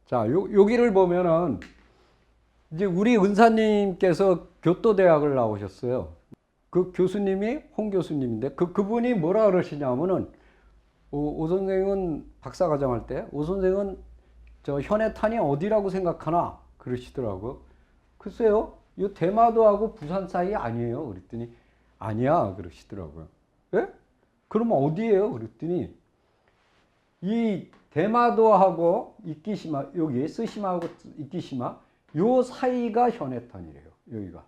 자, 여기를 보면은 이제 우리 은사님께서 교토대학을 나오셨어요. 그 교수님이 홍 교수님인데 그분이 뭐라 그러시냐면은 오 선생은 박사과정 할 때 오 선생은 저 현해탄이 어디라고 생각하나 그러시더라고요. 글쎄요, 이 대마도하고 부산 사이 아니에요. 그랬더니 아니야 그러시더라고요. 예? 그러면 어디예요? 그랬더니 이 대마도하고 이끼시마, 여기 쓰시마하고 이끼시마 요 사이가 현해탄이래요. 여기가.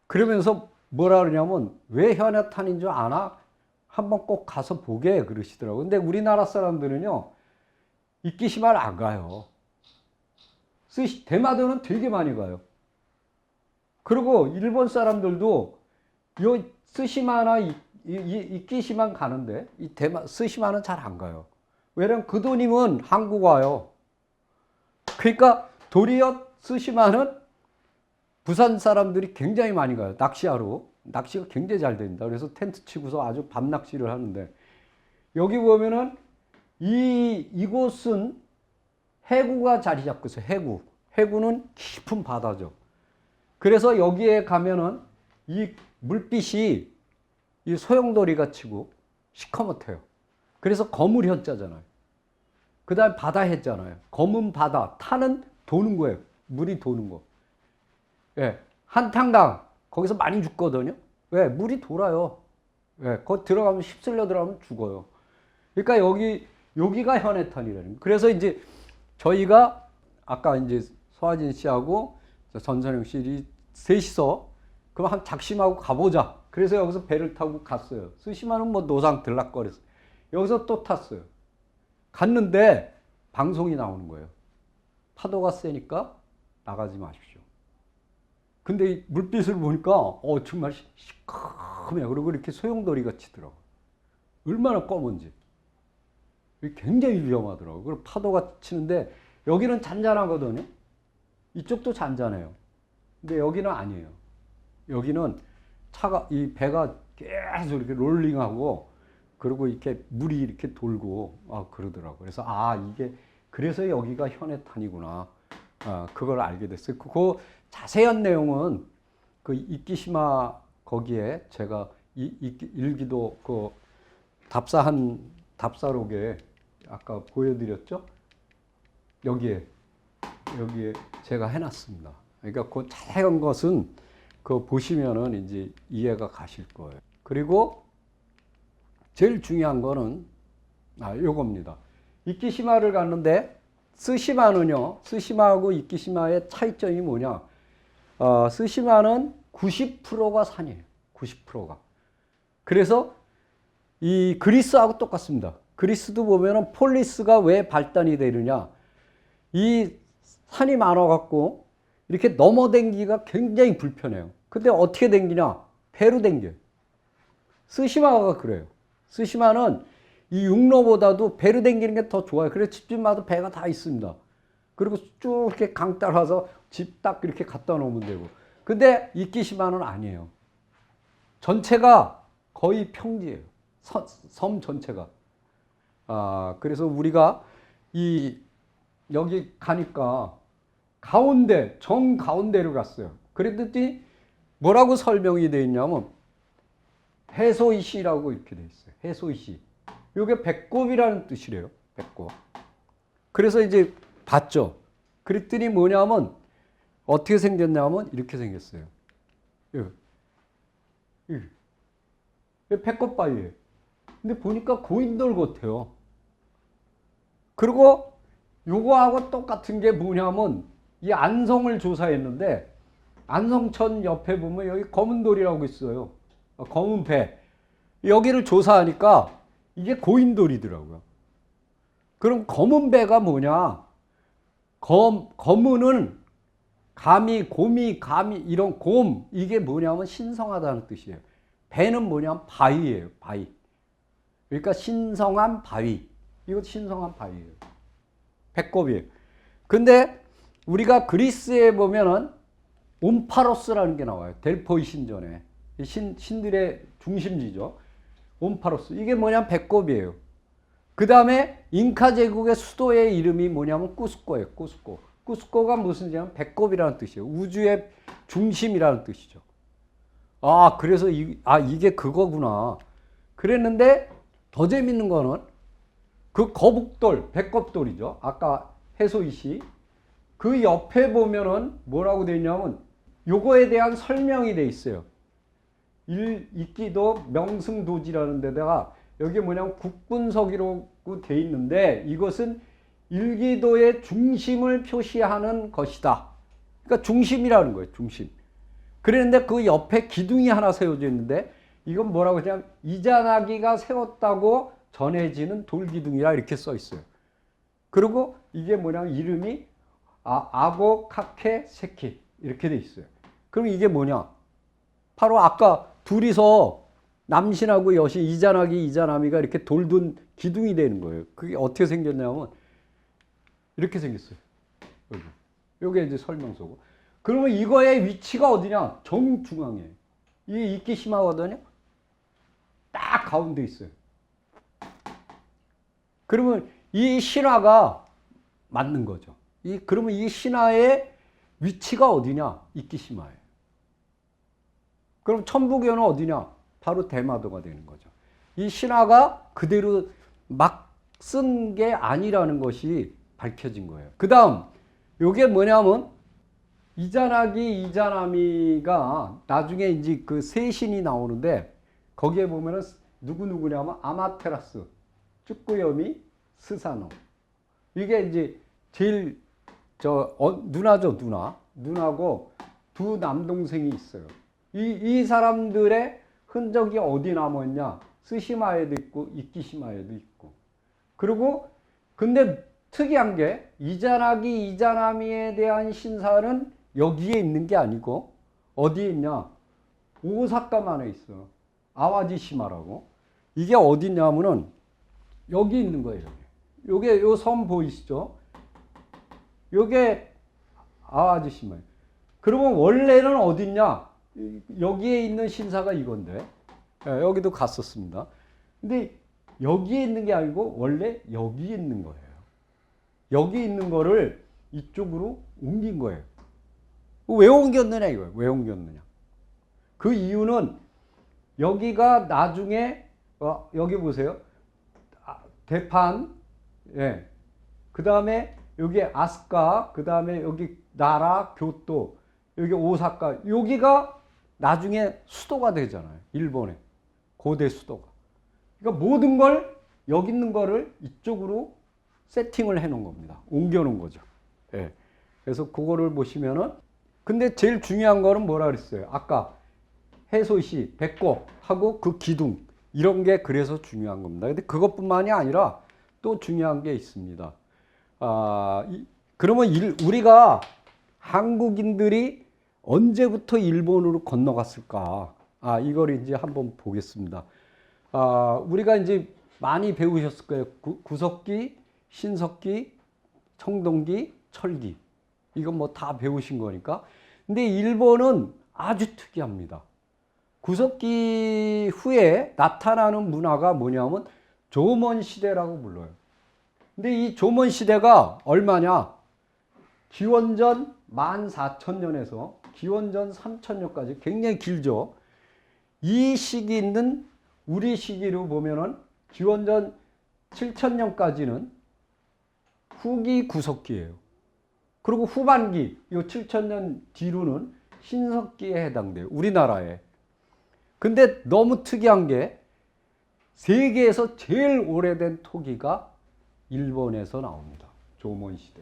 그러면서 뭐라 그러냐면 왜 현해탄인 줄 아나? 한번 꼭 가서 보게 그러시더라고요. 근데 우리나라 사람들은요, 이끼시마를 안 가요. 대마도는 되게 많이 가요. 그리고 일본 사람들도 요 쓰시마나 이끼시만 가는데 쓰시마는 잘 안 가요. 왜냐면 그 돈이면 한국 와요. 그러니까 도리어 쓰시마는 부산 사람들이 굉장히 많이 가요. 낚시하러. 낚시가 굉장히 잘 됩니다. 그래서 텐트 치고서 아주 밤 낚시를 하는데 여기 보면은 이곳은 해구가 자리 잡고 있어요. 해구. 해구는 깊은 바다죠. 그래서 여기에 가면은 이 물빛이 이 소용돌이가 치고 시커멓대요. 그래서 거물 현자잖아요. 그 다음에 바다 했잖아요. 검은 바다. 타는 도는 거예요. 물이 도는 거. 예. 한탕당. 거기서 많이 죽거든요. 왜? 물이 돌아요. 예. 거기 들어가면 휩쓸려 들어가면 죽어요. 그러니까 여기가 현해탄이라는 거예요. 그래서 이제 저희가 아까 이제 서하진 씨하고 전선영 씨 셋이서 그럼 한 작심하고 가보자. 그래서 여기서 배를 타고 갔어요. 쓰시마는 뭐 노상 들락거렸어요. 여기서 또 탔어요. 갔는데 방송이 나오는 거예요. 파도가 세니까 나가지 마십시오. 근데 이 물빛을 보니까 정말 시커매요. 그리고 이렇게 소용돌이가 치더라고요. 얼마나 검은지. 굉장히 위험하더라고요. 그리고 파도가 치는데 여기는 잔잔하거든요. 이쪽도 잔잔해요. 근데 여기는 아니에요. 여기는 이 배가 계속 이렇게 롤링하고 그리고 이렇게 물이 이렇게 돌고 그러더라고요. 그래서 그래서 여기가 현해탄이구나. 그걸 알게 됐어요. 그 자세한 내용은 그 이끼시마 거기에 제가 일기도 그 답사록에 아까 보여드렸죠? 여기에 제가 해놨습니다. 그러니까 그 자세한 것은 그 보시면은 이제 이해가 가실 거예요. 그리고 제일 중요한 거는 요겁니다. 이끼시마를 갔는데 쓰시마하고 이끼시마의 차이점이 뭐냐? 쓰시마는 90%가 산이에요. 90%가. 그래서 이 그리스하고 똑같습니다. 그리스도 보면은 폴리스가 왜 발달이 되느냐? 이 산이 많아갖고 이렇게 넘어댕기가 굉장히 불편해요. 근데 어떻게 댕기냐? 배로 댕겨요. 쓰시마가 그래요. 쓰시마는 이 육로보다도 배로 댕기는 게 더 좋아요. 그래서 집집마다 배가 다 있습니다. 그리고 쭉 이렇게 강 따라서 집 딱 이렇게 갖다 놓으면 되고. 근데 이끼시마는 아니에요. 전체가 거의 평지예요. 섬 전체가. 그래서 우리가 여기 가니까 정가운데로 갔어요. 그랬더니 뭐라고 설명이 되어 있냐면 해소이시라고 이렇게 되어 있어요. 해소이시. 이게 배꼽이라는 뜻이래요. 배꼽. 그래서 이제 봤죠. 그랬더니 뭐냐면 어떻게 생겼냐면 이렇게 생겼어요. 배꼽바위예요. 근데 보니까 고인돌 같아요. 그리고 요거하고 똑같은 게 뭐냐면 이 안성을 조사했는데 안성천 옆에 보면 여기 검은 돌이라고 있어요. 검은 배. 여기를 조사하니까 이게 고인돌이더라고요. 그럼 검은 배가 뭐냐? 검은은 곰이 이런 이게 뭐냐면 신성하다는 뜻이에요. 배는 뭐냐면 바위예요. 바위. 그러니까 신성한 바위. 이거 신성한 바위예요. 배꼽이에요. 근데 우리가 그리스에 보면은 옴파로스라는 게 나와요. 델포이 신전에. 신들의 중심지죠. 옴파로스. 이게 뭐냐면 배꼽이에요. 그 다음에 잉카 제국의 수도의 이름이 뭐냐면 꾸스코예요. 꾸스코. 꾸스코가 무슨 뜻이냐면 배꼽이라는 뜻이에요. 우주의 중심이라는 뜻이죠. 아, 그래서 이게 그거구나. 그랬는데 더 재밌는 거는 그 거북돌, 배꼽돌이죠. 아까 해소이시. 그 옆에 보면은 뭐라고 되어 있냐면 요거에 대한 설명이 돼 있어요. 이끼도 명승도지라는 데다가 여기 뭐냐면 국군석이라고 돼 있는데 이것은 일기도의 중심을 표시하는 것이다. 그러니까 중심이라는 거예요. 중심. 그랬는데 그 옆에 기둥이 하나 세워져 있는데 이건 뭐라고 하냐면 이자나기가 세웠다고 전해지는 돌기둥이라 이렇게 써 있어요. 그리고 이게 뭐냐면 이름이 아고 카케 세키 이렇게 돼 있어요. 그럼 이게 뭐냐? 바로 아까 둘이서 남신하고 여신 이자나기 이자나미가 이렇게 돌둔 기둥이 되는 거예요. 그게 어떻게 생겼냐면 이렇게 생겼어요. 여기. 요게 이제 설명서고. 그러면 이거의 위치가 어디냐? 정중앙에. 이 이키시마거든요. 딱 가운데 있어요. 그러면 이 신화가 맞는 거죠. 그러면 이 신화의 위치가 어디냐? 이키시마에. 그럼 천부교는 어디냐? 바로 대마도가 되는 거죠. 이 신화가 그대로 막 쓴 게 아니라는 것이 밝혀진 거예요. 그 다음, 요게 뭐냐면, 이자나기, 이자나미가 나중에 이제 그 세 신이 나오는데, 거기에 보면은 누구냐면, 아마테라스, 쭈꾸요미, 스사노. 이게 이제 제일, 누나죠, 누나. 누나고 두 남동생이 있어요. 이 사람들의 흔적이 어디 남았냐? 스시마에도 있고, 이키시마에도 있고. 그리고, 근데 특이한 게, 이자나기, 이자나미에 대한 신사는 여기에 있는 게 아니고, 어디에 있냐? 오사카만에 있어. 아와지시마라고. 이게 어디냐면은, 여기 있는 거예요. 요게, 요 섬 보이시죠? 요게 아와지시마예요. 그러면 원래는 어딨냐? 여기에 있는 신사가 이건데, 여기도 갔었습니다. 근데 여기에 있는 게 아니고 원래 여기에 있는 거예요. 여기 있는 거를 이쪽으로 옮긴 거예요. 왜 옮겼느냐 이거예요. 왜 옮겼느냐. 그 이유는 여기가 나중에 여기 보세요. 대판, 예. 그 다음에 여기 아스카, 그 다음에 여기 나라, 교토, 여기 오사카, 여기가 나중에 수도가 되잖아요. 일본의 고대 수도가. 그러니까 모든 걸 여기 있는 거를 이쪽으로 세팅을 해 놓은 겁니다. 옮겨 놓은 거죠. 예. 그래서 그거를 보시면은 근데 제일 중요한 거는 뭐라 그랬어요? 아까 해소시, 배꼽하고 그 기둥 이런 게 그래서 중요한 겁니다. 근데 그것뿐만이 아니라 또 중요한 게 있습니다. 그러면 우리가 한국인들이 언제부터 일본으로 건너갔을까? 이걸 이제 한번 보겠습니다. 우리가 이제 많이 배우셨을 거예요. 구석기, 신석기, 청동기, 철기. 이건 뭐 다 배우신 거니까. 근데 일본은 아주 특이합니다. 구석기 후에 나타나는 문화가 뭐냐면 조먼 시대라고 불러요. 근데 이 조먼 시대가 얼마냐? 기원전 14,000년에서 기원전 3,000년까지 굉장히 길죠. 이 시기는 우리 시기로 보면은 기원전 7,000년까지는 후기 구석기예요. 그리고 후반기, 이 7,000년 뒤로는 신석기에 해당돼요. 우리나라에. 근데 너무 특이한 게 세계에서 제일 오래된 토기가 일본에서 나옵니다. 조먼 시대.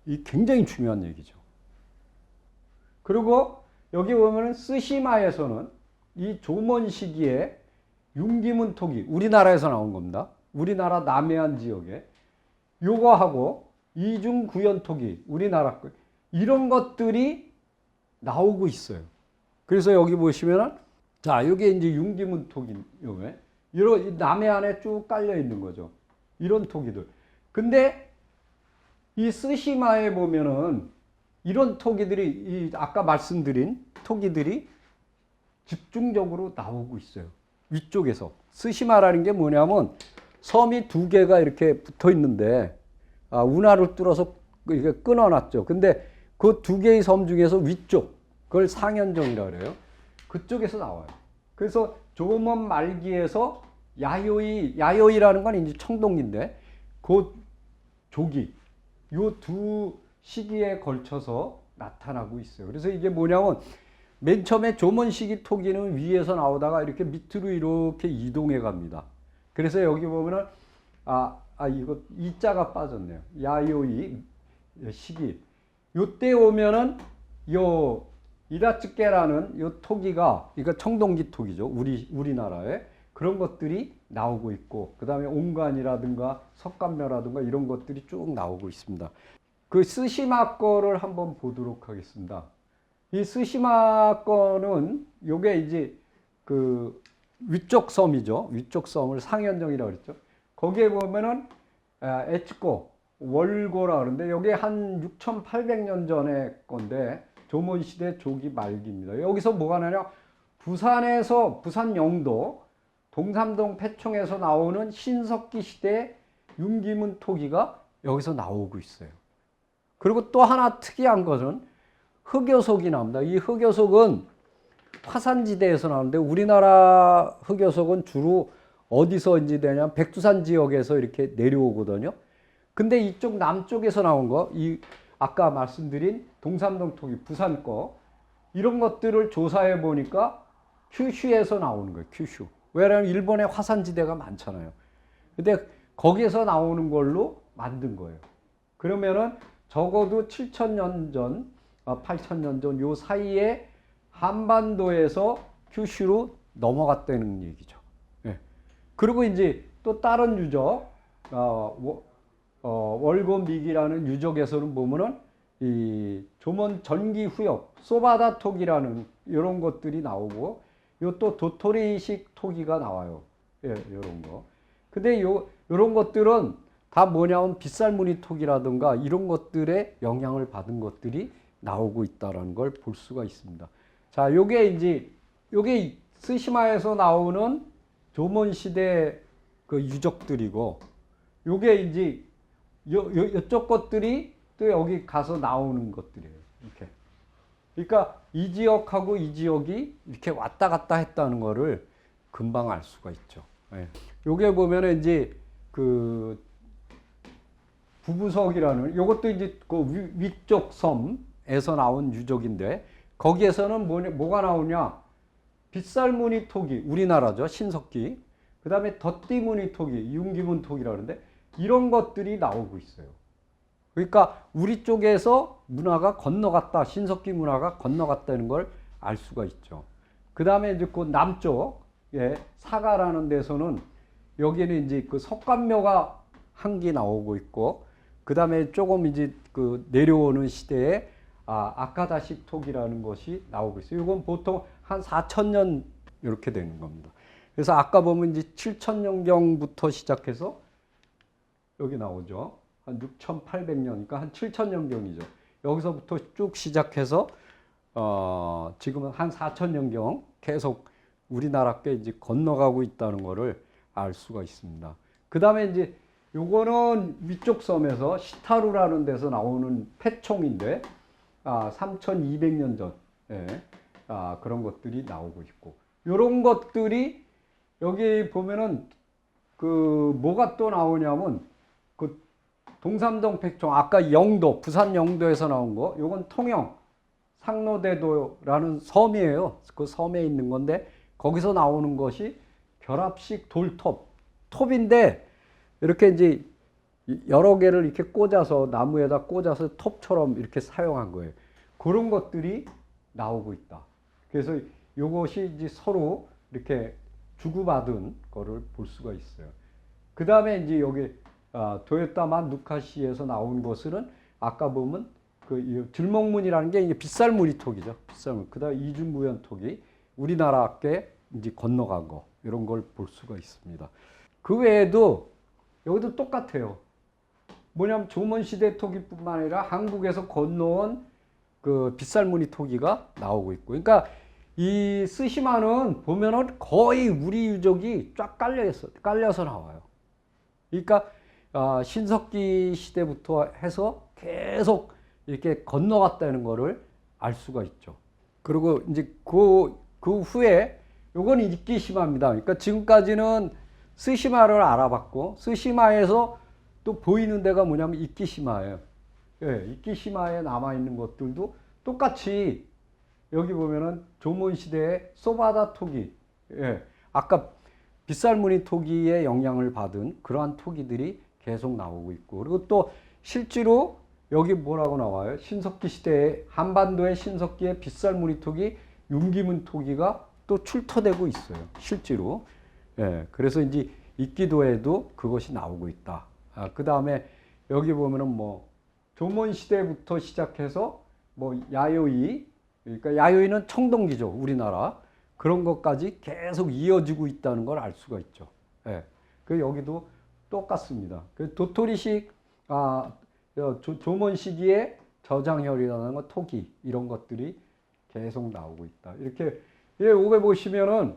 이 굉장히 중요한 얘기죠. 그리고 여기 보면은 스시마에서는 이 조먼 시기에 융기문 토기, 우리나라에서 나온 겁니다. 우리나라 남해안 지역에 요거하고 이중구연 토기, 우리나라 거 이런 것들이 나오고 있어요. 그래서 여기 보시면은 자, 이게 이제 융기문 토기 요게 이런 남해안에 쭉 깔려 있는 거죠. 이런 토기들. 근데 이 스시마에 보면은 이런 토기들이 이 아까 말씀드린 토기들이 집중적으로 나오고 있어요. 위쪽에서. 스시마라는 게 뭐냐면 섬이 두 개가 이렇게 붙어 있는데 운하를 뚫어서 이렇게 끊어놨죠. 근데 그 두 개의 섬 중에서 위쪽, 그걸 상현정이라고 그래요. 그쪽에서 나와요. 그래서 조먼 말기에서 야요이라는 건 이제 청동기인데 그 조기, 요 두 시기에 걸쳐서 나타나고 있어요. 그래서 이게 뭐냐면 맨 처음에 조먼 시기 토기는 위에서 나오다가 이렇게 밑으로 이렇게 이동해 갑니다. 그래서 여기 보면은 이거 이자가 빠졌네요. 야요이 시기. 요때 오면은 요 이라츠케라는 요 토기가, 이거 청동기 토기죠. 우리나라에 그런 것들이 나오고 있고, 그 다음에 옹간이라든가 석간묘라든가 이런 것들이 쭉 나오고 있습니다. 그 스시마 거를 한번 보도록 하겠습니다. 이 스시마 거는 요게 이제 그 위쪽 섬이죠. 위쪽 섬을 상현정이라고 그랬죠. 거기에 보면은 에츠코, 월고라 그러는데 여기 한 6,800년 전의 건데 조몬시대 조기 말기입니다. 여기서 뭐가 나냐? 부산 영도 동삼동 패총에서 나오는 신석기 시대 윤기문 토기가 여기서 나오고 있어요. 그리고 또 하나 특이한 것은 흑요석이 나옵니다. 이 흑요석은 화산지대에서 나오는데 우리나라 흑요석은 주로 어디서 이제 되냐면 백두산 지역에서 이렇게 내려오거든요. 근데 이쪽 남쪽에서 나온 거, 아까 말씀드린 동삼동 토기, 부산 거, 이런 것들을 조사해 보니까 큐슈에서 나오는 거예요. 큐슈. 왜냐하면 일본에 화산지대가 많잖아요. 근데 거기에서 나오는 걸로 만든 거예요. 그러면은 적어도 7,000년 전, 8,000년 전 요 사이에 한반도에서 큐슈로 넘어갔다는 얘기죠. 예. 그리고 이제 또 다른 유적, 월곤미기라는 유적에서는 보면은 이 조먼 전기 후엽, 소바다 토기라는 이런 것들이 나오고, 요 또 도토리식 토기가 나와요. 예, 요런 거. 근데 요런 것들은 다 뭐냐면 빗살무늬 토기라든가 이런 것들의 영향을 받은 것들이 나오고 있다라는 걸 볼 수가 있습니다. 자, 요게 스시마에서 나오는 조먼 시대 그 유적들이고, 요게 이제 요쪽 것들이 또 여기 가서 나오는 것들이에요. 이렇게. 그러니까 이 지역하고 이 지역이 이렇게 왔다 갔다 했다는 거를 금방 알 수가 있죠. 예. 요게 보면은 이제 그 부부석이라는, 요것도 이제 그 위쪽 섬에서 나온 유적인데, 거기에서는 뭐가 나오냐? 빗살무늬 토기, 우리나라죠. 신석기. 그 다음에 덧띠무늬 토기, 윤기문 토기라 그러는데, 이런 것들이 나오고 있어요. 그러니까 우리 쪽에서 문화가 건너갔다, 신석기 문화가 건너갔다는 걸 알 수가 있죠. 그 다음에 이제 그 남쪽에 사가라는 데서는 여기는 이제 그 석간묘가 한 개 나오고 있고, 그 다음에 조금 이제 그 내려오는 시대에 아카다식 토기라는 것이 나오고 있어요. 이건 보통 한 4,000년 이렇게 되는 겁니다. 그래서 아까 보면 이제 7,000년경부터 시작해서 여기 나오죠. 한 6,800년, 그러니까 한 7,000년경이죠. 여기서부터 쭉 시작해서 지금은 한 4,000년경 계속 우리나라께 이제 건너가고 있다는 것을 알 수가 있습니다. 그 다음에 이제 요거는 위쪽 섬에서 시타루라는 데서 나오는 패총인데 3,200년 전에 그런 것들이 나오고 있고, 요런 것들이 여기 보면은 그 뭐가 또 나오냐면 그 동삼동 패총, 아까 영도, 부산 영도에서 나온 거, 요건 통영 상로대도라는 섬이에요. 그 섬에 있는 건데 거기서 나오는 것이 결합식 톱인데 이렇게 이제 여러 개를 이렇게 꽂아서 나무에다 꽂아서 톱처럼 이렇게 사용한 거예요. 그런 것들이 나오고 있다. 그래서 이것이 이제 서로 이렇게 주고받은 거를 볼 수가 있어요. 그 다음에 이제 여기 도요타마 누카시에서 나온 것은 아까 보면 그 들목문이라는 게 이제 빗살무늬 톡이죠. 빗살무늬. 그 다음에 이중무연 톡이 우리나라께 이제 건너간 거, 이런 걸 볼 수가 있습니다. 그 외에도 여기도 똑같아요. 뭐냐면 조먼시대 토기뿐만 아니라 한국에서 건너온 그 빗살무늬 토기가 나오고 있고, 그러니까 이 스시마는 보면은 거의 우리 유적이 쫙 깔려서 나와요. 그러니까 신석기 시대부터 해서 계속 이렇게 건너갔다는 거를 알 수가 있죠. 그리고 이제 그 후에 요건 이끼시마입니다. 그러니까 지금까지는 스시마를 알아봤고, 스시마에서 또 보이는 데가 뭐냐면 이끼시마예요. 예, 이끼시마에 남아있는 것들도 똑같이 여기 보면은 조몬 시대의 소바다 토기, 예, 아까 빗살무늬 토기의 영향을 받은 그러한 토기들이 계속 나오고 있고, 그리고 또 실제로 여기 뭐라고 나와요? 신석기 시대에 한반도의 신석기의 빗살무늬 토기, 윤기문 토기가 또 출토되고 있어요. 실제로. 예, 그래서 이제 이끼도에도 그것이 나오고 있다. 그 다음에 여기 보면은 뭐 조몬 시대부터 시작해서 뭐 야요이, 그러니까 야요이는 청동기죠, 우리나라. 그런 것까지 계속 이어지고 있다는 걸 알 수가 있죠. 예. 그 여기도 똑같습니다. 그 도토리식, 조몬 시기의 저장혈이라는 것, 토기, 이런 것들이 계속 나오고 있다. 이렇게, 요게 보시면은,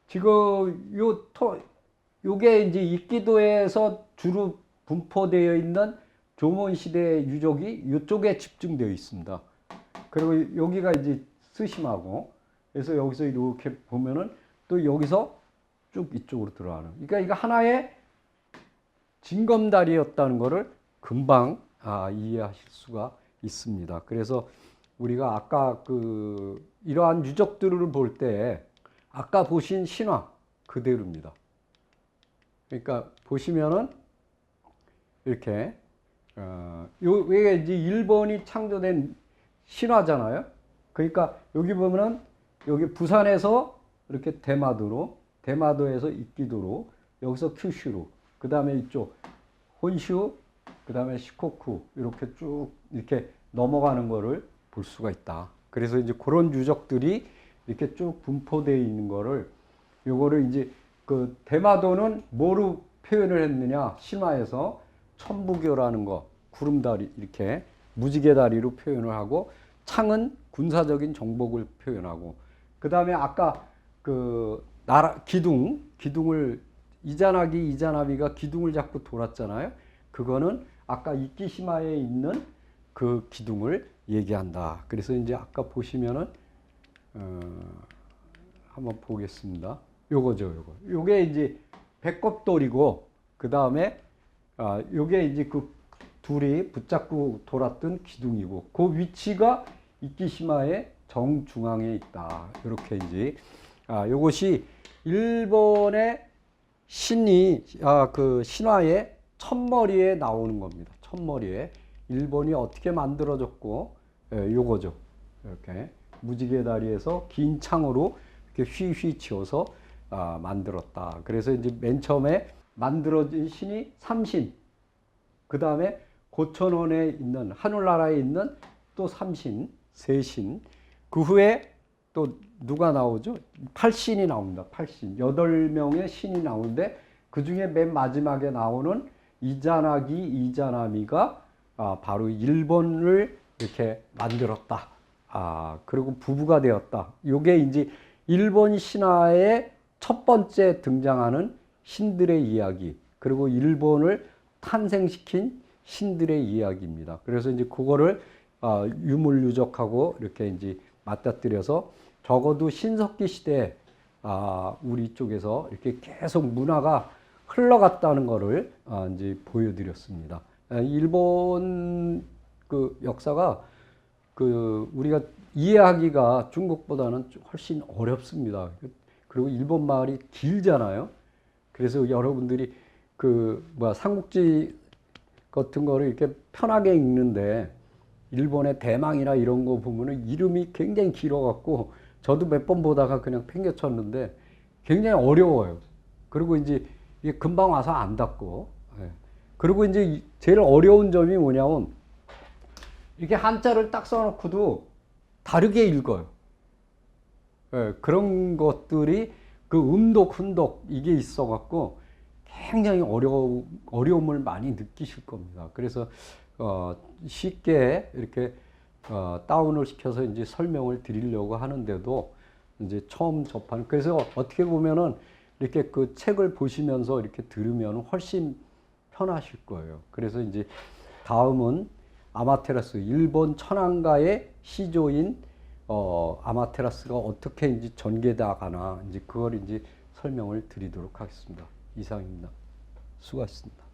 지금 요게 이제 이끼도에서 주로 분포되어 있는 조몬 시대의 유적이 이쪽에 집중되어 있습니다. 그리고 여기가 이제 스시마고, 그래서 여기서 이렇게 보면은 또 여기서 쭉 이쪽으로 들어가는. 그러니까 이거 하나의 징검다리였다는 것을 금방 이해하실 수가 있습니다. 그래서 우리가 아까 이러한 유적들을 볼 때 아까 보신 신화 그대로입니다. 그러니까 보시면은 이렇게 요게 이제 일본이 창조된 신화잖아요. 그러니까 여기 보면은 여기 부산에서 이렇게 대마도에서 이끼도로, 여기서 큐슈로, 그 다음에 이쪽 혼슈, 그 다음에 시코쿠, 이렇게 쭉 이렇게 넘어가는 거를 볼 수가 있다. 그래서 이제 그런 유적들이 이렇게 쭉 분포되어 있는 거를, 요거를 이제 그 대마도는 뭐로 표현을 했느냐, 신화에서 천부교라는 거, 구름다리, 이렇게 무지개 다리로 표현을 하고, 창은 군사적인 정복을 표현하고, 그 다음에 아까 기둥을 이자나비가 기둥을 잡고 돌았잖아요. 그거는 아까 이끼시마에 있는 그 기둥을 얘기한다. 그래서 이제 아까 보시면은 한번 보겠습니다. 요거죠. 요게 이제 배꼽돌이고, 그 다음에 요게 이제 그 둘이 붙잡고 돌았던 기둥이고, 그 위치가 이끼시마의 정중앙에 있다. 이렇게 이제 요것이 일본의 신이 그 신화의 첫머리에 나오는 겁니다. 첫머리에 일본이 어떻게 만들어졌고, 요거죠. 이렇게 무지개 다리에서 긴 창으로 이렇게 휘휘 치어서 만들었다. 그래서 이제 맨 처음에 만들어진 신이 삼신, 그 다음에 고천원에 있는, 하늘나라에 있는 또 삼신, 세신, 그 후에 또 누가 나오죠? 8신이 나옵니다. 8신. 8명의 신이 나오는데 그 중에 맨 마지막에 나오는 이자나미가 바로 일본을 이렇게 만들었다. 그리고 부부가 되었다. 요게 이제 일본 신화의 첫 번째 등장하는 신들의 이야기, 그리고 일본을 탄생시킨 신들의 이야기입니다. 그래서 이제 그거를 유물유적하고 이렇게 이제 맞닥뜨려서 적어도 신석기 시대에 우리 쪽에서 이렇게 계속 문화가 흘러갔다는 것을 이제 보여드렸습니다. 일본 그 역사가 우리가 이해하기가 중국보다는 훨씬 어렵습니다. 그리고 일본 말이 길잖아요. 그래서 여러분들이 삼국지 같은 거를 이렇게 편하게 읽는데, 일본의 대망이나 이런 거 보면은 이름이 굉장히 길어갖고 저도 몇 번 보다가 그냥 팽개쳤는데 굉장히 어려워요. 그리고 이제 이게 금방 와서 안 닿고, 그리고 이제 제일 어려운 점이 뭐냐면 이렇게 한자를 딱 써놓고도 다르게 읽어요. 그런 것들이 음독, 훈독 이게 있어갖고 굉장히 어려움을 많이 느끼실 겁니다. 그래서 쉽게 이렇게 다운을 시켜서 이제 설명을 드리려고 하는데도 이제 처음 접하는, 그래서 어떻게 보면은 이렇게 그 책을 보시면서 이렇게 들으면 훨씬 편하실 거예요. 그래서 이제 다음은 아마테라스, 일본 천황가의 시조인 아마테라스가 어떻게 이제 전개돼 가나 이제 그걸 이제 설명을 드리도록 하겠습니다. 이상입니다. 수고하셨습니다.